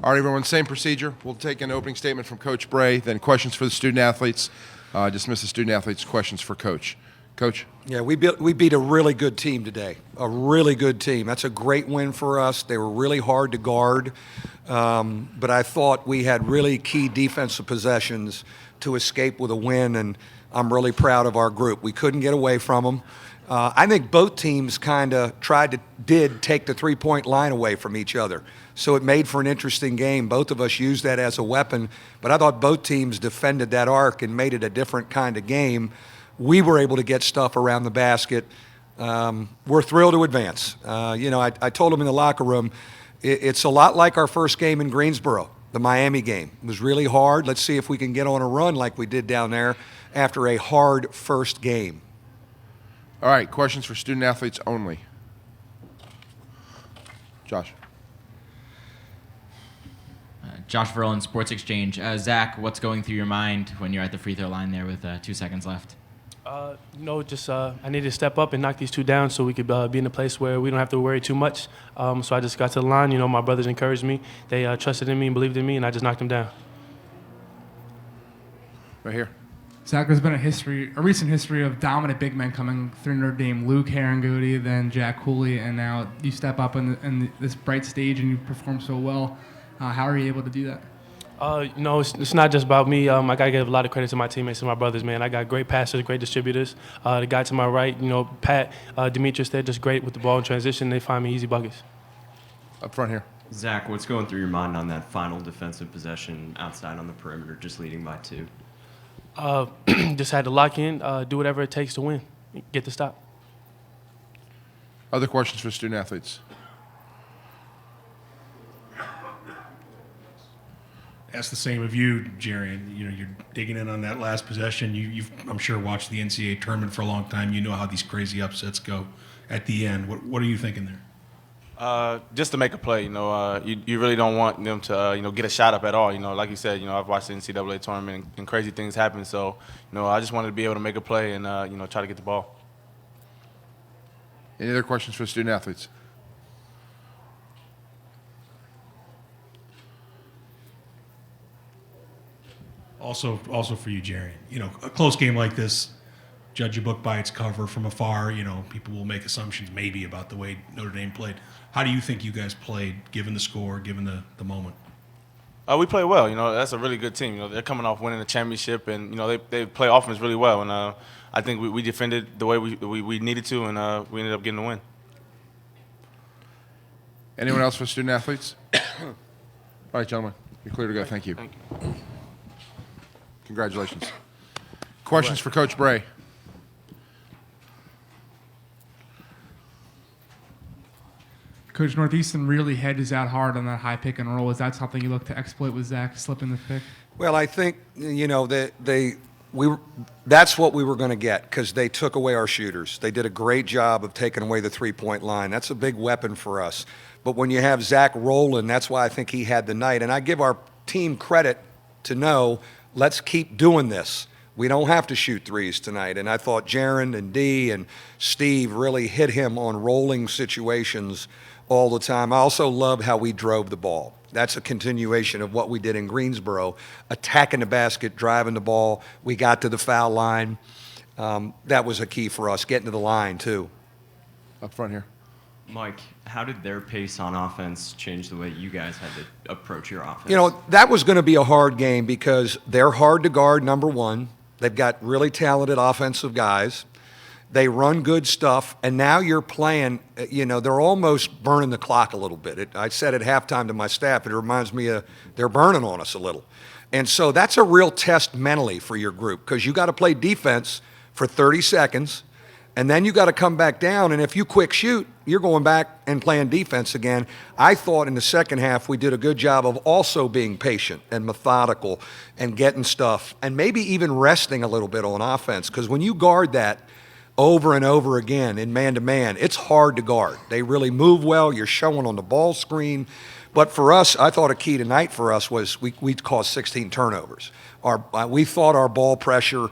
All right, everyone, same procedure. We'll take an opening statement from Coach Bray, then questions for the student-athletes. Dismiss the student-athletes, questions for Coach. Coach? Yeah, we beat a really good team today, a really good team. That's a great win for us. They were really hard to guard, but I thought we had really key defensive possessions to escape with a win, and I'm really proud of our group. We couldn't get away from them. I think both teams kind of did take the three-point line away from each other. So it made for an interesting game. Both of us used that as a weapon, but I thought both teams defended that arc and made it a different kind of game. We were able to get stuff around the basket. We're thrilled to advance. I told them in the locker room, it's a lot like our first game in Greensboro, the Miami game. It was really hard. Let's see if we can get on a run like we did down there after a hard first game. All right, questions for student-athletes only. Josh. Josh Verlin, Sports Exchange. Zach, what's going through your mind when you're at the free throw line there with 2 seconds left? I needed to step up and knock these two down so we could be in a place where we don't have to worry too much. So I just got to the line. My brothers encouraged me. They trusted in me and believed in me, and I just knocked them down. Right here. Zach, there's been a recent history of dominant big men coming through Notre Dame. Luke Herringody, then Jack Cooley, and now you step up in this bright stage and you perform so well. How are you able to do that? It's not just about me. I got to give a lot of credit to my teammates and my brothers, man. I got great passers, great distributors. The guy to my right, Pat, Demetrius, they're just great with the ball in transition. They find me easy buckets. Up front here. Zach, what's going through your mind on that final defensive possession outside on the perimeter, just leading by 2? Just had to lock in, do whatever it takes to win, get the stop. Other questions for student-athletes? Ask the same of you, Jerry. You're digging in on that last possession. You've, I'm sure, watched the NCAA tournament for a long time. You know how these crazy upsets go at the end. What are you thinking there? Just to make a play, you really don't want them to, get a shot up at all. Like you said, I've watched the NCAA tournament and crazy things happen. So, I just wanted to be able to make a play and, try to get the ball. Any other questions for student-athletes? Also for you, Jerry. A close game like this, judge a book by its cover from afar. People will make assumptions maybe about the way Notre Dame played. How do you think you guys played, given the score, given the moment? We play well. That's a really good team. They're coming off winning the championship, and they play offense really well. And I think we defended the way we needed to, and we ended up getting the win. Anyone else for student-athletes? All right, gentlemen, you're clear to go. Thank you. Thank you. Congratulations. Questions for Coach Bray? Coach, Northeastern really hedges out hard on that high pick and roll. Is that something you look to exploit with Zach slipping the pick? Well, I think that's what we were going to get because they took away our shooters. They did a great job of taking away the three-point line. That's a big weapon for us. But when you have Zach rolling, that's why I think he had the night. And I give our team credit to know, let's keep doing this. We don't have to shoot threes tonight. And I thought Jaron and Dee and Steve really hit him on rolling situations all the time. I also love how we drove the ball. That's a continuation of what we did in Greensboro, attacking the basket, driving the ball. We got to the foul line. That was a key for us, getting to the line too. Up front here. Mike, how did their pace on offense change the way you guys had to approach your offense? That was going to be a hard game because they're hard to guard, number one. They've got really talented offensive guys. They run good stuff, and now you're playing, they're almost burning the clock a little bit. I said at halftime to my staff, it reminds me of they're burning on us a little. And so that's a real test mentally for your group because you got to play defense for 30 seconds, and then you got to come back down, and if you quick shoot, you're going back and playing defense again. I thought in the second half we did a good job of also being patient and methodical and getting stuff and maybe even resting a little bit on offense because when you guard that over and over again in man-to-man, it's hard to guard. They really move well. You're showing on the ball screen. But for us, I thought a key tonight for us was we caused 16 turnovers. We thought our ball pressure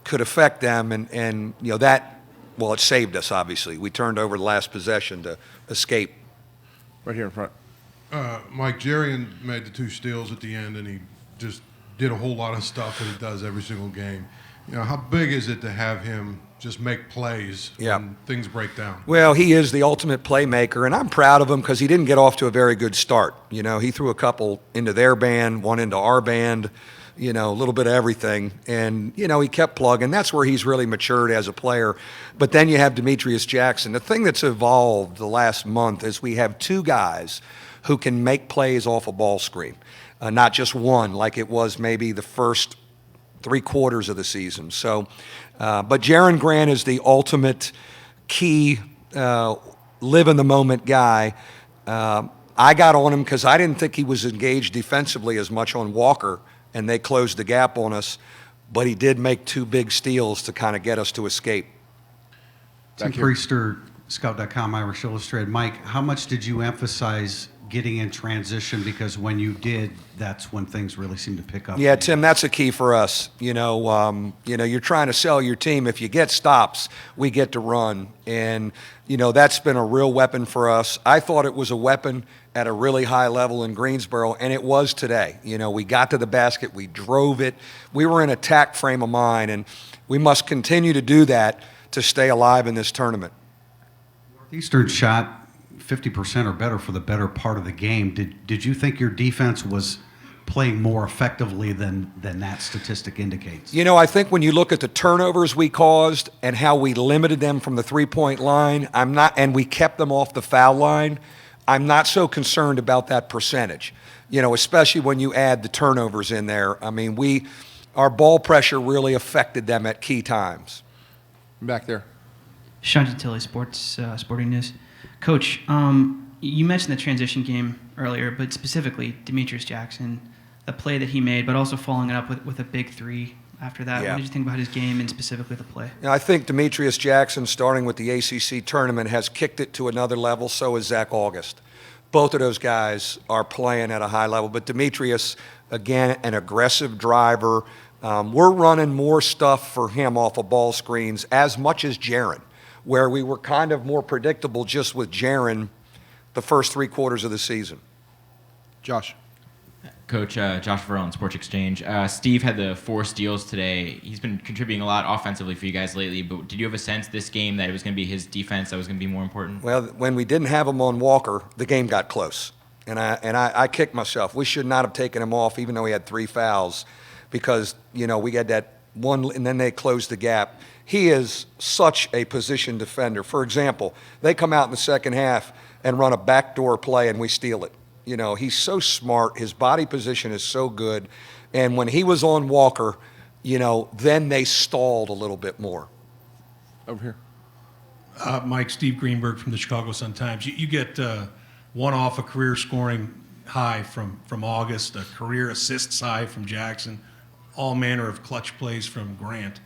could affect them, and it saved us, obviously. We turned over the last possession to escape. Right here in front. Mike, Jarian made the 2 steals at the end, and he just did a whole lot of stuff that he does every single game. How big is it to have him just make plays when things break down? Well, he is the ultimate playmaker, and I'm proud of him because he didn't get off to a very good start. He threw a couple into their band, one into our band, a little bit of everything. And, he kept plugging. That's where he's really matured as a player. But then you have Demetrius Jackson. The thing that's evolved the last month is we have 2 guys who can make plays off a ball screen, not just one like it was maybe the first 3 quarters of the season. So, but Jaron Grant is the ultimate key, live in the moment guy. I got on him because I didn't think he was engaged defensively as much on Walker, and they closed the gap on us. But he did make 2 big steals to kind of get us to escape. Tim Priester, Scout.com, Irish Illustrated. Mike, how much did you emphasize getting in transition? Because when you did, that's when things really seemed to pick up. Yeah, Tim, that's a key for us. You're trying to sell your team. If you get stops, we get to run. And, that's been a real weapon for us. I thought it was a weapon at a really high level in Greensboro, and it was today. We got to the basket. We drove it. We were in attack frame of mind, and we must continue to do that to stay alive in this tournament. Northeastern shot 50% or better for the better part of the game. Did you think your defense was playing more effectively than that statistic indicates? I think when you look at the turnovers we caused and how we limited them from the 3-point line, and we kept them off the foul line, I'm not so concerned about that percentage. Especially when you add the turnovers in there. I mean, our ball pressure really affected them at key times. Back there. Sean Tilly, Sporting News. Coach, you mentioned the transition game earlier, but specifically Demetrius Jackson, the play that he made, but also following it up with a big 3 after that. Yeah. What did you think about his game and specifically the play? I think Demetrius Jackson, starting with the ACC tournament, has kicked it to another level. So is Zach August. Both of those guys are playing at a high level. But Demetrius, again, an aggressive driver. We're running more stuff for him off of ball screens as much as Jaron, where we were kind of more predictable just with Jaron the first 3 quarters of the season. Josh. Coach, Josh Verone, Sports Exchange. Steve had the 4 steals today. He's been contributing a lot offensively for you guys lately, but did you have a sense this game that it was going to be his defense that was going to be more important? Well, when we didn't have him on Walker, the game got close. And I kicked myself. We should not have taken him off, even though he had 3 fouls, because, we had that one, and then they closed the gap. He is such a position defender. For example, they come out in the second half and run a backdoor play, and we steal it. He's so smart. His body position is so good. And when he was on Walker, then they stalled a little bit more. Over here. Mike, Steve Greenberg from the Chicago Sun-Times. You get one off a career scoring high from August, a career assists high from Jackson, all manner of clutch plays from Grant,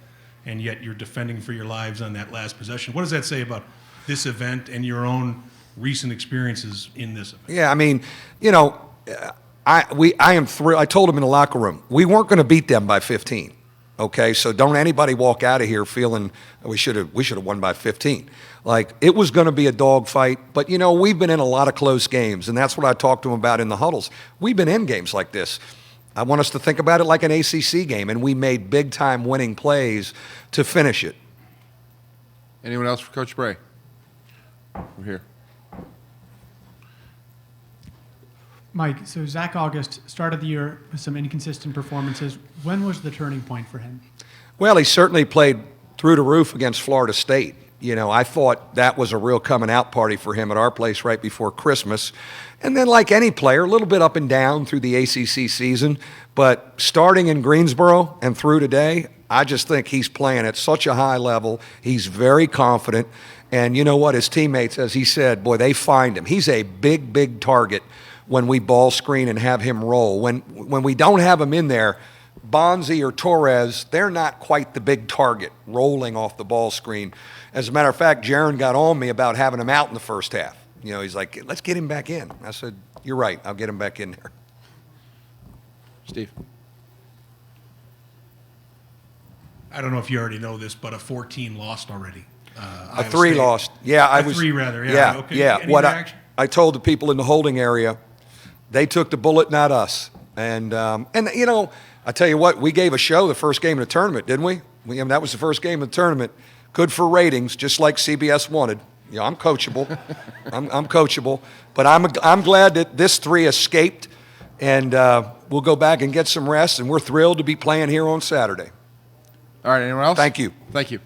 and yet you're defending for your lives on that last possession. What does that say about this event and your own recent experiences in this event? Yeah, I mean, I am thrilled. I told him in the locker room, we weren't going to beat them by 15. Okay, so don't anybody walk out of here feeling we should have won by 15. Like, it was going to be a dogfight, but we've been in a lot of close games, and that's what I talked to him about in the huddles. We've been in games like this. I want us to think about it like an ACC game, and we made big-time winning plays to finish it. Anyone else for Coach Bray? We're here. Mike, so Zach August started the year with some inconsistent performances. When was the turning point for him? Well, he certainly played through the roof against Florida State. I thought that was a real coming out party for him at our place right before Christmas. And then, like any player, a little bit up and down through the ACC season. But starting in Greensboro and through today, I just think he's playing at such a high level. He's very confident. And you know what? His teammates, as he said, boy, they find him. He's a big, big target when we ball screen and have him roll. When we don't have him in there, Bonzi or Torres, they're not quite the big target rolling off the ball screen. As a matter of fact, Jaron got on me about having him out in the first half. He's like, let's get him back in. I said, you're right, I'll get him back in there. Steve. I don't know if you already know this, but a 14 lost already. A 3 lost. Yeah, I was. 3 rather. Yeah, Okay. yeah. Any What reaction? I told the people in the holding area, They took the bullet, not us. And you know, I tell you what, we gave a show the first game of the tournament, didn't we? That was the first game of the tournament. Good for ratings, just like CBS wanted. You know, I'm coachable. I'm coachable. But I'm glad that this 3 escaped, and we'll go back and get some rest, and we're thrilled to be playing here on Saturday. All right, anyone else? Thank you. Thank you.